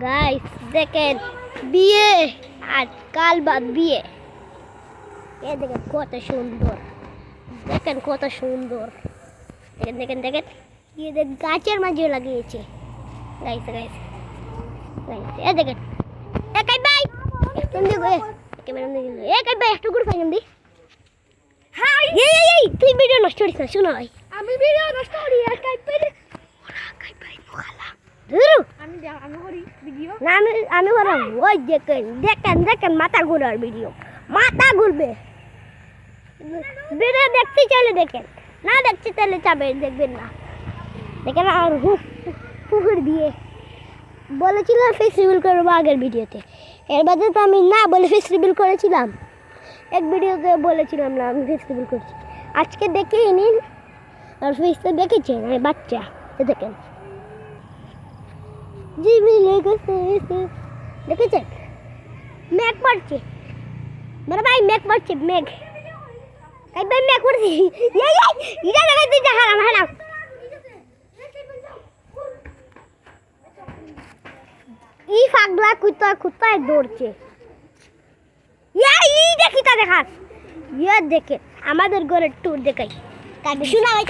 Guys দেখেন বিয়ে আর কাল বাদ বিয়ে। এ দেখেন কত সুন্দর, দেখেন কত সুন্দর, দেখেন দেখেন দেখেন ये देख গাছের মাঝে লাগিয়েছে। গাইস গাইস গাইস এ দেখেন এ কাই ভাই তুমি গো ক্যামেরা নিয়ে গেল এ কাই ভাই একটু গুড ফাইন দি। হাই এই তুই ভিডিও নষ্ট করিস না, শোনো ভাই আমি ভিডিও নষ্ট করি আর কাই ভাই ওরা কাই ভাই মুখালা ধরু আমি করি ভিডিও না আমি বললাম ওই দেখেন দেখেন দেখেন মাথা ঘোরার ভিডিও, মাথা ঘুরবে। ভিডিও দেখতে চলে দেখেন, না দেখতে তাহলে চাবে দেখবেন না। দেখেন আর পুকুর দিয়ে বলেছিলাম ফেস রিভিল করবো আগের ভিডিওতে, এর বাদে তো আমি না বলে ফেস রিভিল করেছিলাম। এক ভিডিওতে বলেছিলাম না আমি ফেস রিভিল করছি, আজকে দেখেই নিন। আর ফেস তো দেখেছেন আমি বাচ্চা দেখেন দেখেছেন মেঘ পড়ছে মেরে ভাই, মেঘ পড়ছে মেঘ ভাই মেঘ পড়ছি এটা দেখাইতে যা হারাম হারাম। এই পাগলা কোথায় কোথায় দৌড়ছে, এই দেখি তা দেখাস। ইয়ে দেখে আমাদের ঘরের ট্যুর দেখাই শোনা ভাই।